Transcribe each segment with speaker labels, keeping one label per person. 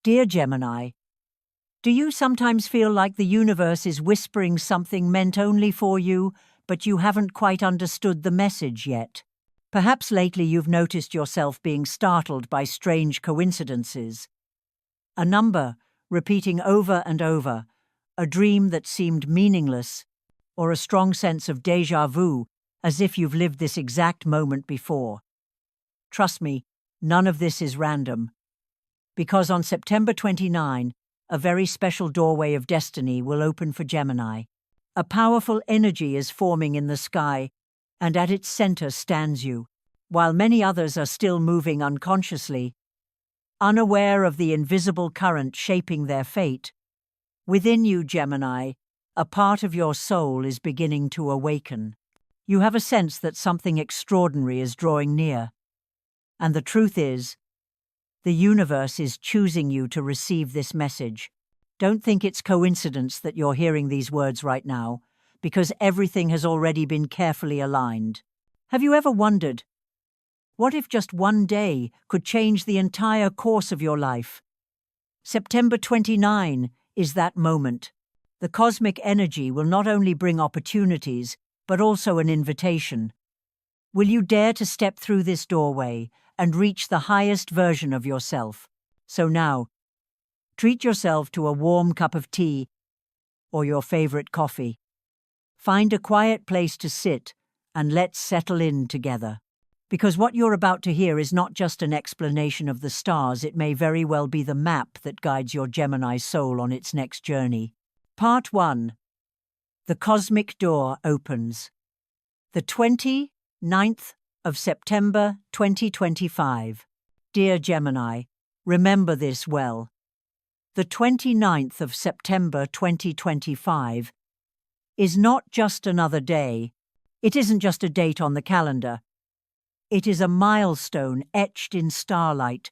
Speaker 1: Dear Gemini, do you sometimes feel like the universe is whispering something meant only for you, but you haven't quite understood the message yet? Perhaps lately you've noticed yourself being startled by strange coincidences. A number repeating over and over, a dream that seemed meaningless, or a strong sense of déjà vu, as if you've lived this exact moment before. Trust me, none of this is random. Because on September 29, a very special doorway of destiny will open for Gemini. A powerful energy is forming in the sky, and at its center stands you, while many others are still moving unconsciously, unaware of the invisible current shaping their fate. Within you, Gemini, a part of your soul is beginning to awaken. You have a sense that something extraordinary is drawing near. And the truth is, the universe is choosing you to receive this message. Don't think it's coincidence that you're hearing these words right now, because everything has already been carefully aligned. Have you ever wondered, what if just one day could change the entire course of your life? September 29 is that moment. The cosmic energy will not only bring opportunities, but also an invitation. Will you dare to step through this doorway and reach the highest version of yourself? So now, treat yourself to a warm cup of tea or your favorite coffee. Find a quiet place to sit and let's settle in together. Because what you're about to hear is not just an explanation of the stars, it may very well be the map that guides your Gemini soul on its next journey. Part 1. The Cosmic Door Opens. The 29th of September 2025. Dear Gemini, remember this well. The 29th of September 2025 is not just another day. It isn't just a date on the calendar. It is a milestone etched in starlight,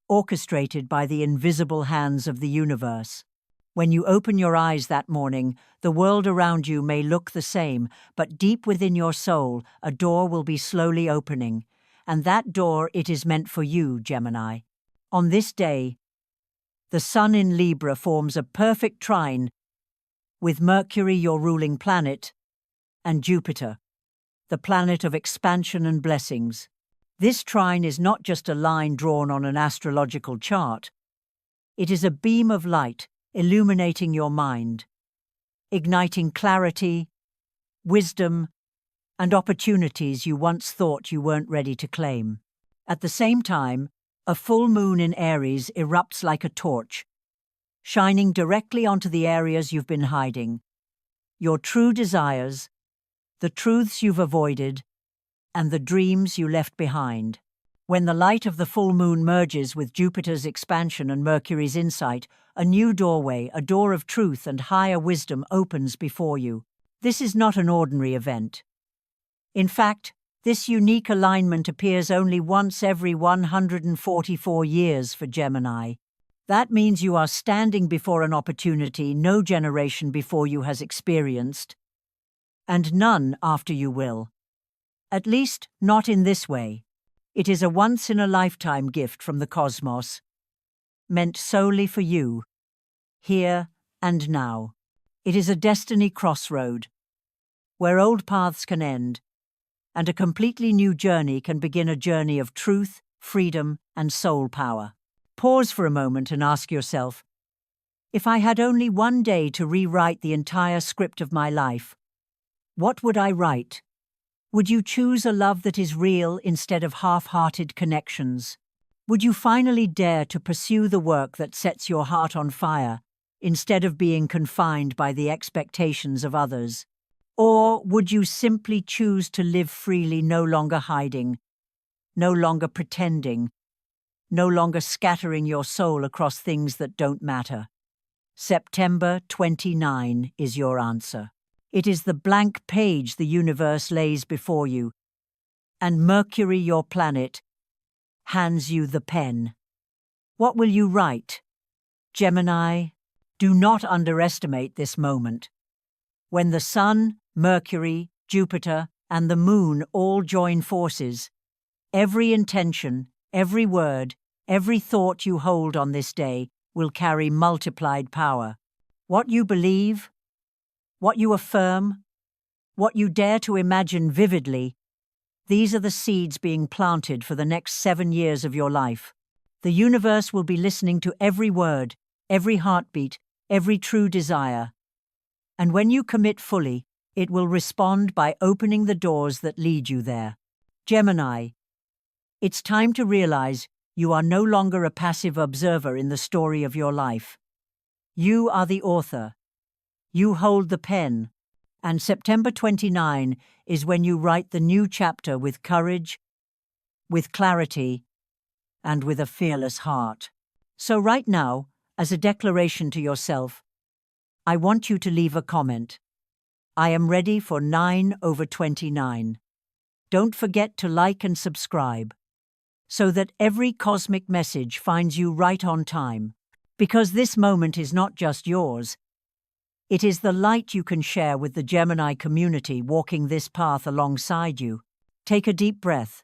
Speaker 1: orchestrated by the invisible hands of the universe. When you open your eyes that morning, the world around you may look the same, but deep within your soul, a door will be slowly opening. And that door, it is meant for you, Gemini. On this day, the Sun in Libra forms a perfect trine with Mercury, your ruling planet, and Jupiter, the planet of expansion and blessings. This trine is not just a line drawn on an astrological chart. It is a beam of light illuminating your mind, igniting clarity, wisdom, and opportunities you once thought you weren't ready to claim. At the same time, a full moon in Aries erupts like a torch, shining directly onto the areas you've been hiding, your true desires, the truths you've avoided, and the dreams you left behind. When the light of the full moon merges with Jupiter's expansion and Mercury's insight, a new doorway, a door of truth and higher wisdom opens before you. This is not an ordinary event. In fact, this unique alignment appears only once every 144 years for Gemini. That means you are standing before an opportunity no generation before you has experienced, and none after you will. At least, not in this way. It is a once-in-a-lifetime gift from the cosmos, meant solely for you, here and now. It is a destiny crossroad, where old paths can end, and a completely new journey can begin, a journey of truth, freedom, and soul power. Pause for a moment and ask yourself, if I had only one day to rewrite the entire script of my life, what would I write? Would you choose a love that is real instead of half-hearted connections? Would you finally dare to pursue the work that sets your heart on fire, instead of being confined by the expectations of others? Or would you simply choose to live freely, no longer hiding, no longer pretending, no longer scattering your soul across things that don't matter? September 29 is your answer. It is the blank page the universe lays before you, and Mercury, your planet, hands you the pen. What will you write? Gemini, do not underestimate this moment. When the Sun, Mercury, Jupiter, and the Moon all join forces, every intention, every word, Every thought you hold on this day will carry multiplied power. What you believe, what you affirm, what you dare to imagine vividly, these are the seeds being planted for the next 7 years of your life. The universe will be listening to every word, every heartbeat, every true desire. And when you commit fully, it will respond by opening the doors that lead you there. Gemini, it's time to realize you are no longer a passive observer in the story of your life. You are the author. You hold the pen. And September 29 is when you write the new chapter with courage, with clarity, and with a fearless heart. So right now, as a declaration to yourself, I want you to leave a comment. I am ready for 9/29. Don't forget to like and subscribe, so that every cosmic message finds you right on time. Because this moment is not just yours, it is the light you can share with the Gemini community walking this path alongside you. Take a deep breath.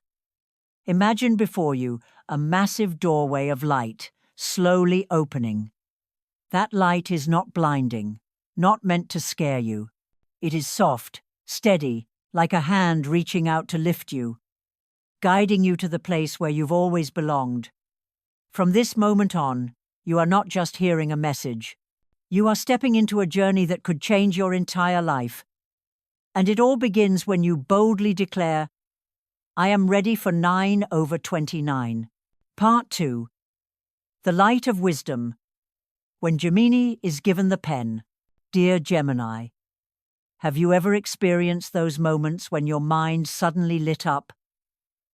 Speaker 1: Imagine before you a massive doorway of light, slowly opening. That light is not blinding, not meant to scare you. It is soft, steady, like a hand reaching out to lift you, guiding you to the place where you've always belonged. From this moment on, you are not just hearing a message. You are stepping into a journey that could change your entire life. And it all begins when you boldly declare, I am ready for 9/29. Part 2. The Light of Wisdom. When Gemini is given the pen. Dear Gemini, have you ever experienced those moments when your mind suddenly lit up,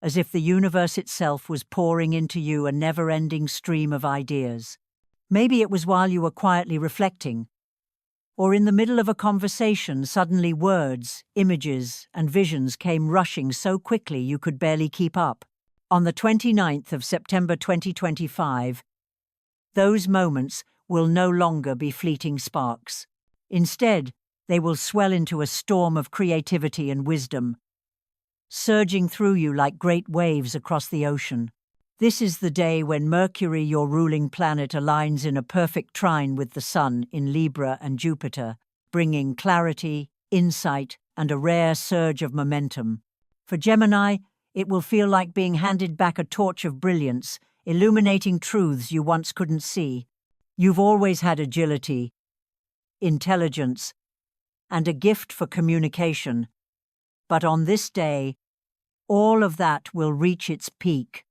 Speaker 1: as if the universe itself was pouring into you a never-ending stream of ideas? Maybe it was while you were quietly reflecting, or in the middle of a conversation, suddenly words, images, and visions came rushing so quickly you could barely keep up. On the 29th of September 2025, those moments will no longer be fleeting sparks. Instead, they will swell into a storm of creativity and wisdom, surging through you like great waves across the ocean. This is the day when Mercury, your ruling planet, aligns in a perfect trine with the Sun in Libra and Jupiter, bringing clarity, insight, and a rare surge of momentum. For Gemini, it will feel like being handed back a torch of brilliance, illuminating truths you once couldn't see. You've always had agility, intelligence, and a gift for communication. But on this day, all of that will reach its peak.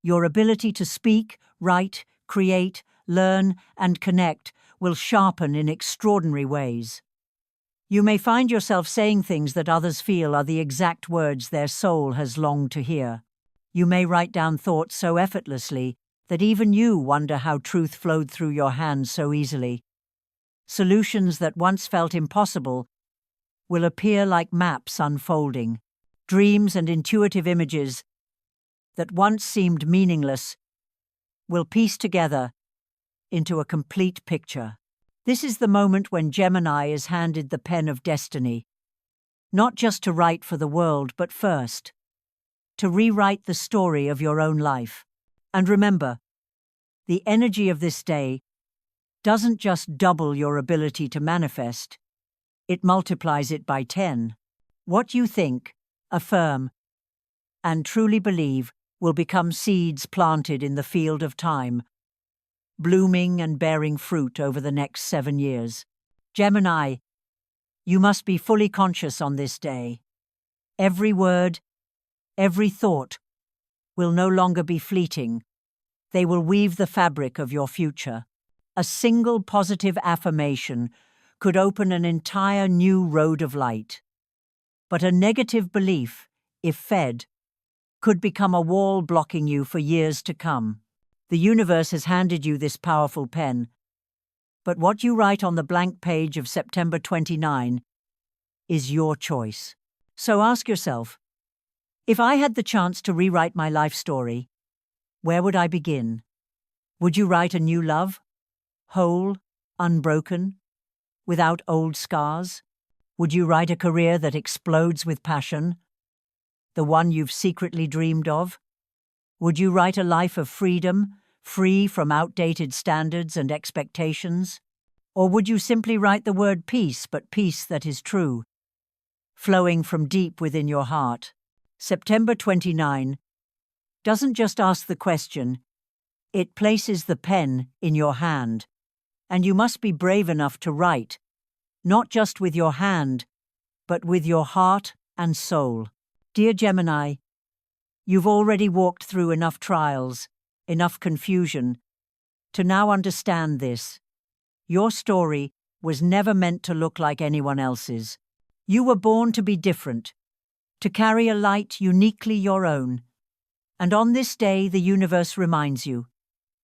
Speaker 1: Your ability to speak, write, create, learn, and connect will sharpen in extraordinary ways. You may find yourself saying things that others feel are the exact words their soul has longed to hear. You may write down thoughts so effortlessly that even you wonder how truth flowed through your hands so easily. Solutions that once felt impossible will appear like maps unfolding. Dreams and intuitive images that once seemed meaningless will piece together into a complete picture. This is the moment when Gemini is handed the pen of destiny, not just to write for the world, but first, to rewrite the story of your own life. And remember, the energy of this day doesn't just double your ability to manifest, it multiplies it by 10. What you think, affirm, and truly believe will become seeds planted in the field of time, blooming and bearing fruit over the next 7 years. Gemini, you must be fully conscious on this day. Every word, every thought will no longer be fleeting. They will weave the fabric of your future. A single positive affirmation could open an entire new road of light. But a negative belief, if fed, could become a wall blocking you for years to come. The universe has handed you this powerful pen, but what you write on the blank page of September 29 is your choice. So ask yourself, if I had the chance to rewrite my life story, where would I begin? Would you write a new love? Whole, unbroken, without old scars? Would you write a career that explodes with passion? The one you've secretly dreamed of? Would you write a life of freedom, free from outdated standards and expectations? Or would you simply write the word peace, but peace that is true, flowing from deep within your heart? September 29 doesn't just ask the question, it places the pen in your hand. And you must be brave enough to write, not just with your hand, but with your heart and soul. Dear Gemini, you've already walked through enough trials, enough confusion, to now understand this. Your story was never meant to look like anyone else's. You were born to be different, to carry a light uniquely your own. And on this day, the universe reminds you,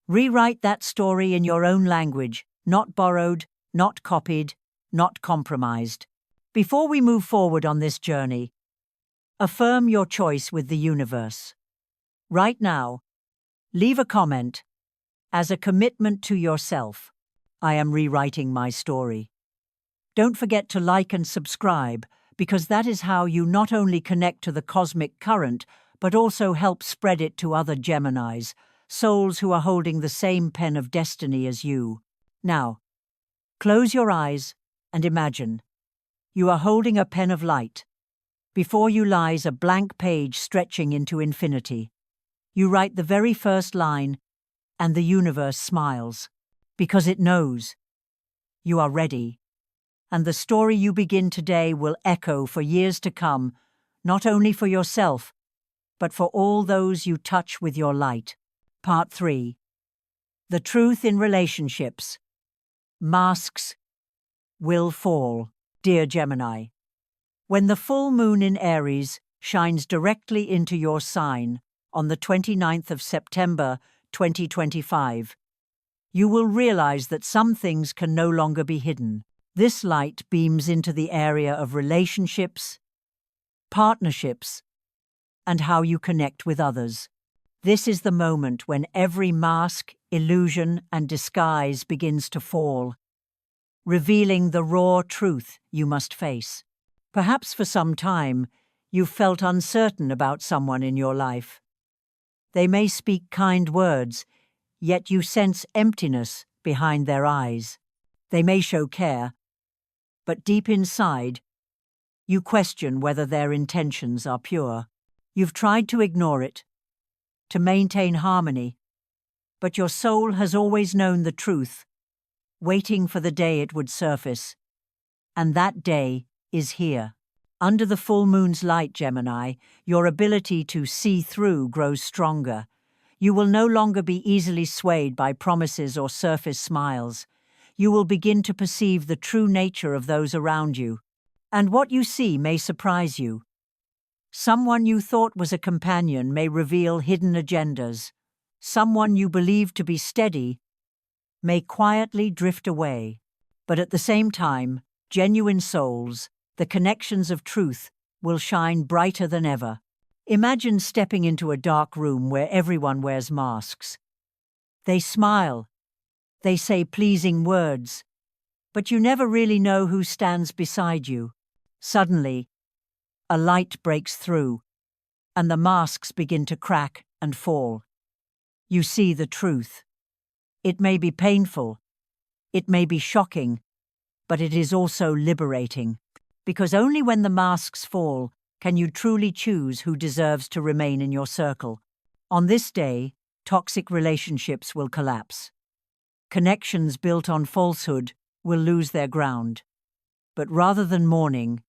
Speaker 1: rewrite that story in your own language, not borrowed, not copied, not compromised. Before we move forward on this journey, affirm your choice with the universe. Right now, leave a comment as a commitment to yourself. I am rewriting my story. Don't forget to like and subscribe, because that is how you not only connect to the cosmic current, but also help spread it to other Geminis, souls who are holding the same pen of destiny as you. Now, close your eyes and imagine. You are holding a pen of light. Before you lies a blank page stretching into infinity. You write the very first line, and the universe smiles, because it knows you are ready. And the story you begin today will echo for years to come, not only for yourself, but for all those you touch with your light. Part 3. The truth in relationships. Masks will fall, dear Gemini. When the full moon in Aries shines directly into your sign on the 29th of September 2025, you will realize that some things can no longer be hidden. This light beams into the area of relationships, partnerships, and how you connect with others. This is the moment when every mask, illusion, and disguise begins to fall, revealing the raw truth you must face. Perhaps for some time, you've felt uncertain about someone in your life. They may speak kind words, yet you sense emptiness behind their eyes. They may show care, but deep inside, you question whether their intentions are pure. You've tried to ignore it, to maintain harmony, but your soul has always known the truth, waiting for the day it would surface. And that day is here. Under the full moon's light, Gemini, your ability to see through grows stronger. You will no longer be easily swayed by promises or surface smiles. You will begin to perceive the true nature of those around you. And what you see may surprise you. Someone you thought was a companion may reveal hidden agendas. Someone you believed to be steady may quietly drift away. But at the same time, genuine souls, the connections of truth, will shine brighter than ever. Imagine stepping into a dark room where everyone wears masks. They smile. They say pleasing words. But you never really know who stands beside you. Suddenly, a light breaks through, and the masks begin to crack and fall. You see the truth. It may be painful. It may be shocking. But it is also liberating. Because only when the masks fall can you truly choose who deserves to remain in your circle. On this day, toxic relationships will collapse. Connections built on falsehood will lose their ground. But rather than mourning,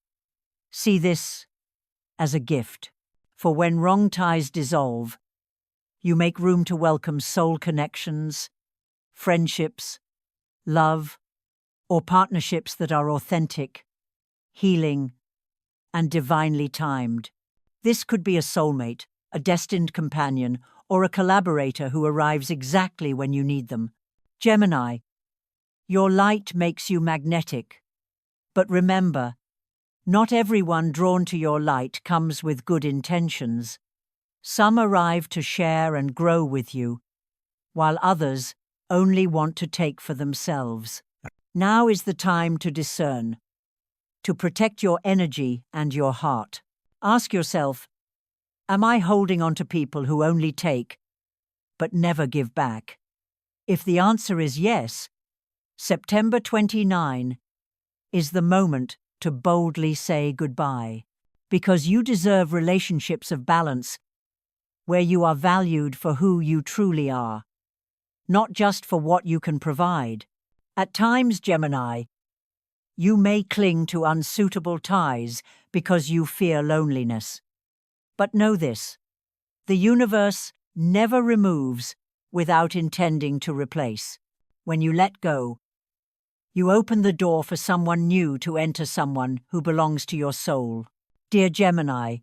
Speaker 1: see this as a gift. For when wrong ties dissolve, you make room to welcome soul connections, friendships, love, or partnerships that are authentic, healing, and divinely timed. This could be a soulmate, a destined companion, or a collaborator who arrives exactly when you need them. Gemini, your light makes you magnetic. But remember, not everyone drawn to your light comes with good intentions. Some arrive to share and grow with you, while others only want to take for themselves. Now is the time to discern, to protect your energy and your heart. Ask yourself, am I holding on to people who only take, but never give back? If the answer is yes, September 29 is the moment to boldly say goodbye, because you deserve relationships of balance where you are valued for who you truly are, not just for what you can provide. At times, Gemini, you may cling to unsuitable ties because you fear loneliness. But know this: the universe never removes without intending to replace. When you let go, you open the door for someone new to enter, someone who belongs to your soul. Dear Gemini,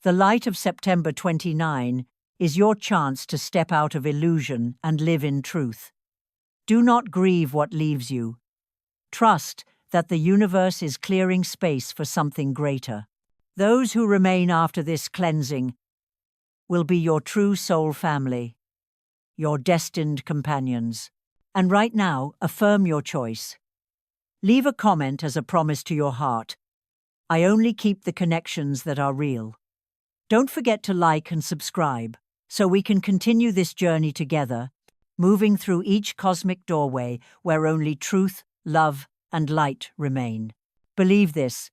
Speaker 1: the light of September 29 is your chance to step out of illusion and live in truth. Do not grieve what leaves you. Trust that the universe is clearing space for something greater. Those who remain after this cleansing will be your true soul family, your destined companions. And right now, affirm your choice. Leave a comment as a promise to your heart. I only keep the connections that are real. Don't forget to like and subscribe so we can continue this journey together, moving through each cosmic doorway where only truth, love, and light remain. Believe this: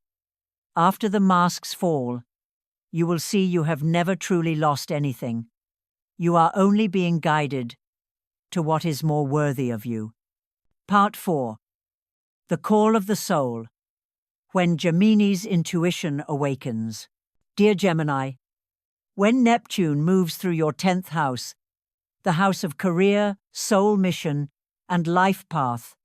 Speaker 1: after the masks fall, you will see you have never truly lost anything. You are only being guided to what is more worthy of you. Part 4. The Call of the Soul. When Gemini's intuition awakens. Dear Gemini, when Neptune moves through your 10th house, the house of career, soul mission, and life path,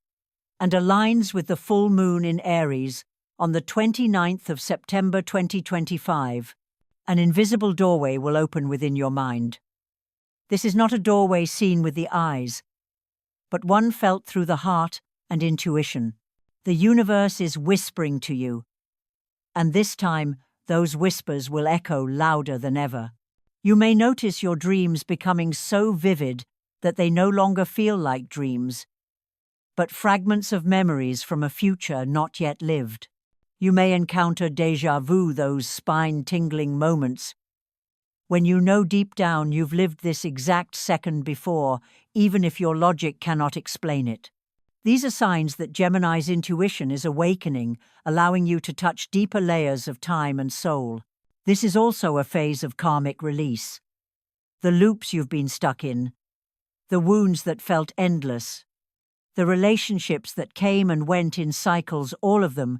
Speaker 1: and aligns with the full moon in Aries on the 29th of September 2025, an invisible doorway will open within your mind. This is not a doorway seen with the eyes, but one felt through the heart and intuition. The universe is whispering to you, and this time those whispers will echo louder than ever. You may notice your dreams becoming so vivid that they no longer feel like dreams, but fragments of memories from a future not yet lived. You may encounter déjà vu, those spine-tingling moments when you know deep down you've lived this exact second before, even if your logic cannot explain it. These are signs that Gemini's intuition is awakening, allowing you to touch deeper layers of time and soul. This is also a phase of karmic release. The loops you've been stuck in, the wounds that felt endless, the relationships that came and went in cycles, all of them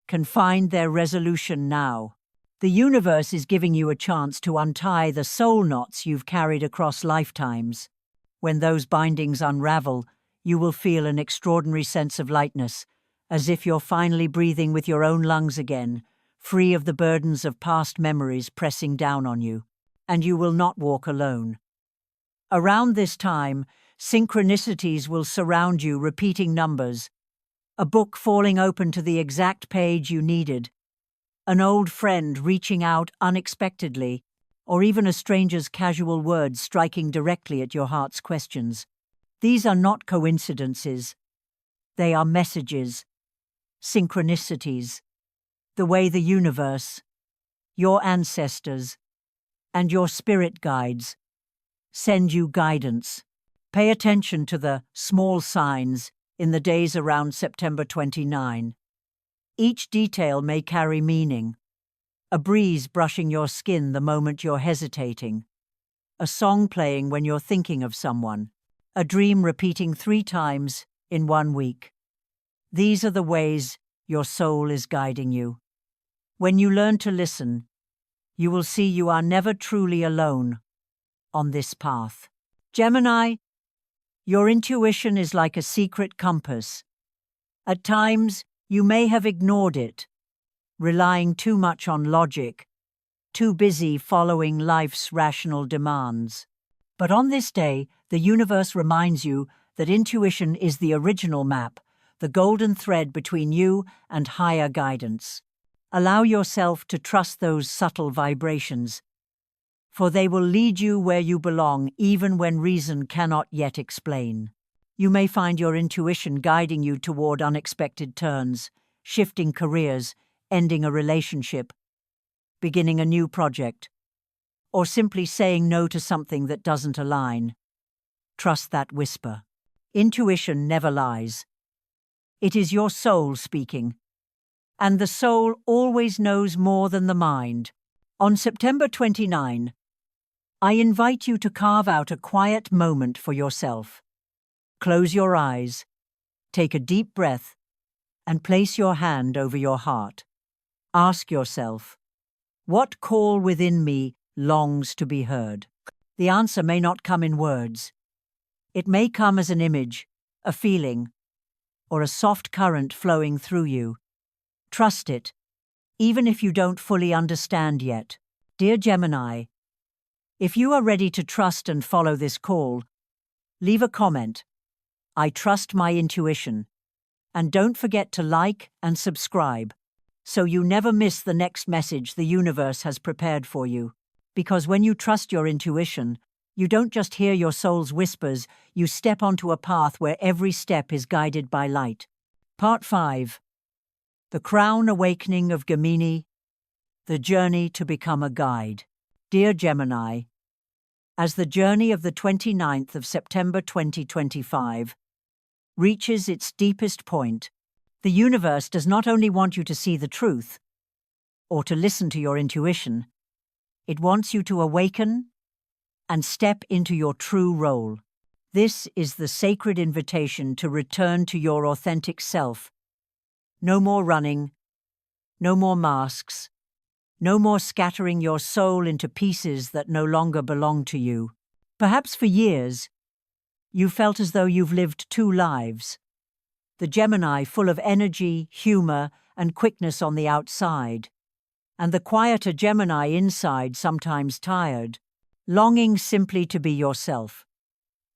Speaker 1: can find their resolution now. The universe is giving you a chance to untie the soul knots you've carried across lifetimes. When those bindings unravel, you will feel an extraordinary sense of lightness, as if you're finally breathing with your own lungs again, free of the burdens of past memories pressing down on you. And you will not walk alone. Around this time, synchronicities will surround you, repeating numbers, a book falling open to the exact page you needed, an old friend reaching out unexpectedly, or even a stranger's casual words striking directly at your heart's questions. These are not coincidences. They are messages, synchronicities, the way the universe, your ancestors, and your spirit guides send you guidance. Pay attention to the small signs in the days around September 29. Each detail may carry meaning. A breeze brushing your skin the moment you're hesitating. A song playing when you're thinking of someone. A dream repeating 3 times in 1 week. These are the ways your soul is guiding you. When you learn to listen, you will see you are never truly alone on this path. Gemini, your intuition is like a secret compass. At times, you may have ignored it, relying too much on logic, too busy following life's rational demands. But on this day, the universe reminds you that intuition is the original map, the golden thread between you and higher guidance. Allow yourself to trust those subtle vibrations, for they will lead you where you belong even when reason cannot yet explain. You may find your intuition guiding you toward unexpected turns, shifting careers, ending a relationship, beginning a new project, or simply saying no to something that doesn't align. Trust that whisper. Intuition never lies. It is your soul speaking. And the soul always knows more than the mind. On September 29, I invite you to carve out a quiet moment for yourself. Close your eyes, take a deep breath, and place your hand over your heart. Ask yourself, what call within me longs to be heard? The answer may not come in words. It may come as an image, a feeling, or a soft current flowing through you. Trust it, even if you don't fully understand yet. Dear Gemini, if you are ready to trust and follow this call, leave a comment. I trust my intuition. And don't forget to like and subscribe, so you never miss the next message the universe has prepared for you. Because when you trust your intuition, you don't just hear your soul's whispers, you step onto a path where every step is guided by light. Part 5. The Crown Awakening of Gemini, the Journey to Become a Guide. Dear Gemini, as the journey of the 29th of September 2025 reaches its deepest point, the universe does not only want you to see the truth, or to listen to your intuition, it wants you to awaken and step into your true role. This is the sacred invitation to return to your authentic self. No more running, no more masks, no more scattering your soul into pieces that no longer belong to you. Perhaps for years, you felt as though you've lived two lives. The Gemini full of energy, humor, and quickness on the outside, and the quieter Gemini inside, sometimes tired, longing simply to be yourself.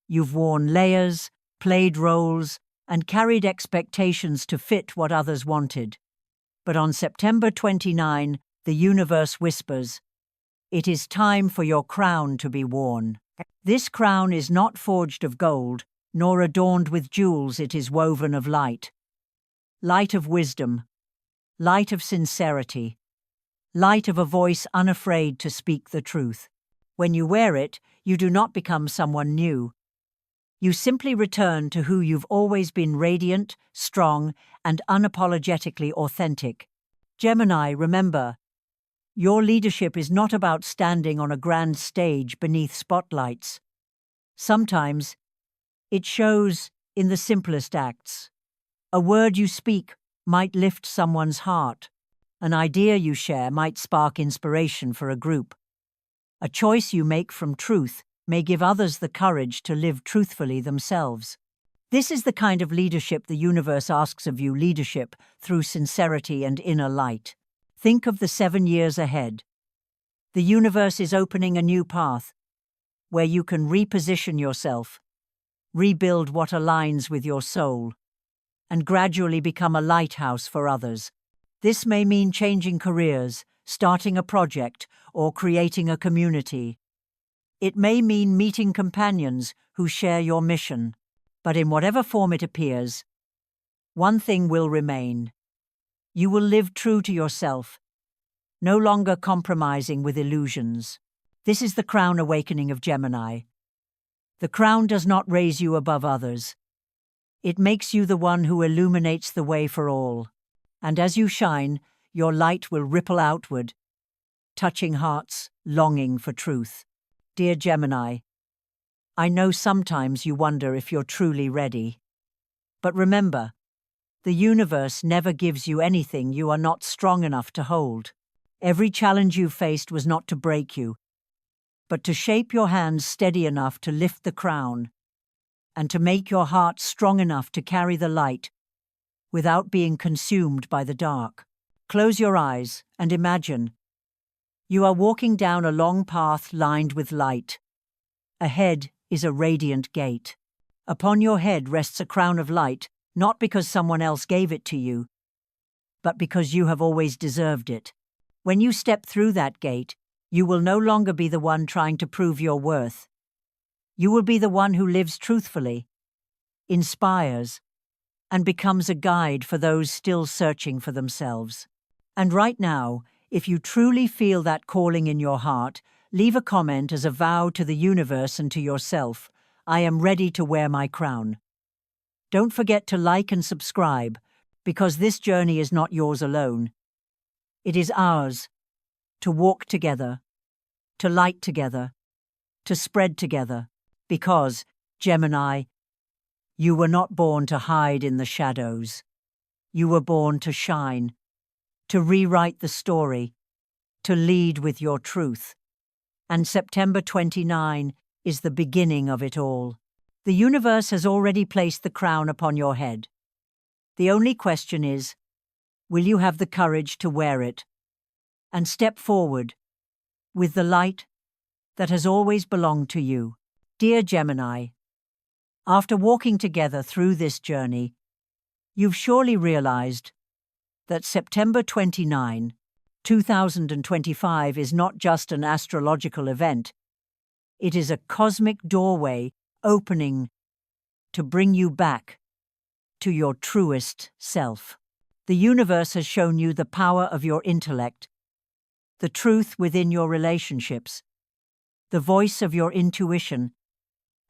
Speaker 1: You've worn layers, played roles, and carried expectations to fit what others wanted. But on September 29, the universe whispers, it is time for your crown to be worn. This crown is not forged of gold, nor adorned with jewels, it is woven of light. Light of wisdom, light of sincerity, light of a voice unafraid to speak the truth. When you wear it, you do not become someone new. You simply return to who you've always been: radiant, strong, and unapologetically authentic. Gemini, remember, your leadership is not about standing on a grand stage beneath spotlights. Sometimes, it shows in the simplest acts. A word you speak might lift someone's heart. An idea you share might spark inspiration for a group. A choice you make from truth may give others the courage to live truthfully themselves. This is the kind of leadership the universe asks of you: leadership through sincerity and inner light. Think of the 7 years ahead. The universe is opening a new path where you can reposition yourself, rebuild what aligns with your soul, and gradually become a lighthouse for others. This may mean changing careers, starting a project, or creating a community. It may mean meeting companions who share your mission. But in whatever form it appears, one thing will remain. You will live true to yourself, no longer compromising with illusions. This is the crown awakening of Gemini. The crown does not raise you above others. It makes you the one who illuminates the way for all. And as you shine, your light will ripple outward, touching hearts longing for truth. Dear Gemini, I know sometimes you wonder if you're truly ready. But remember, the universe never gives you anything you are not strong enough to hold. Every challenge you faced was not to break you, but to shape your hands steady enough to lift the crown, and to make your heart strong enough to carry the light without being consumed by the dark. Close your eyes and imagine. You are walking down a long path lined with light. Ahead is a radiant gate. Upon your head rests a crown of light, not because someone else gave it to you, but because you have always deserved it. When you step through that gate, you will no longer be the one trying to prove your worth. You will be the one who lives truthfully, inspires, and becomes a guide for those still searching for themselves. And right now, if you truly feel that calling in your heart, leave a comment as a vow to the universe and to yourself. I am ready to wear my crown. Don't forget to like and subscribe, because this journey is not yours alone. It is ours, to walk together, to light together, to spread together, because, Gemini, you were not born to hide in the shadows. You were born to shine, to rewrite the story, to lead with your truth. And September 29 is the beginning of it all. The universe has already placed the crown upon your head. The only question is, will you have the courage to wear it and step forward with the light that has always belonged to you? Dear Gemini, after walking together through this journey, you've surely realized that September 29, 2025 is not just an astrological event. It is a cosmic doorway opening to bring you back to your truest self. The universe has shown you the power of your intellect, the truth within your relationships, the voice of your intuition,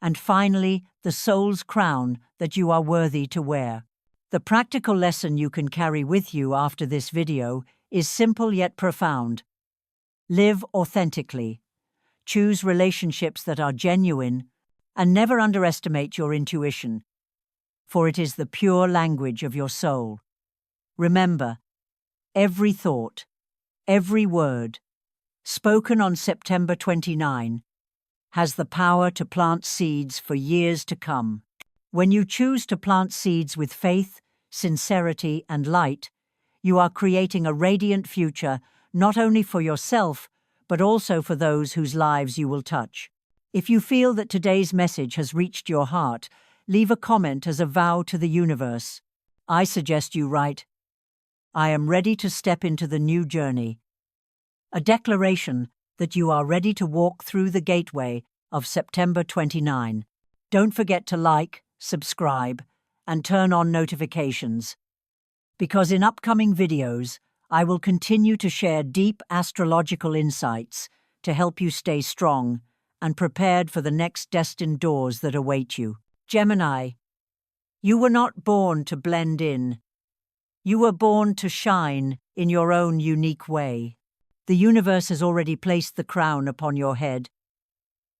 Speaker 1: and finally, the soul's crown that you are worthy to wear. The practical lesson you can carry with you after this video is simple yet profound. Live authentically. Choose relationships that are genuine, and never underestimate your intuition, for it is the pure language of your soul. Remember, every thought, every word, spoken on September 29, has the power to plant seeds for years to come. When you choose to plant seeds with faith, sincerity, and light, you are creating a radiant future not only for yourself, but also for those whose lives you will touch. If you feel that today's message has reached your heart, leave a comment as a vow to the universe. I suggest you write, "I am ready to step into the new journey." A declaration that you are ready to walk through the gateway of September 29. Don't forget to like, subscribe, and turn on notifications, because in upcoming videos, I will continue to share deep astrological insights to help you stay strong and prepared for the next destined doors that await you. Gemini, you were not born to blend in. You were born to shine in your own unique way. The universe has already placed the crown upon your head,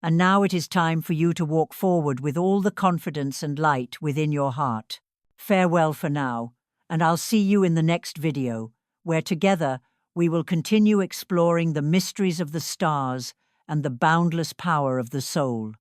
Speaker 1: and now it is time for you to walk forward with all the confidence and light within your heart. Farewell for now, and I'll see you in the next video, where together we will continue exploring the mysteries of the stars and the boundless power of the soul.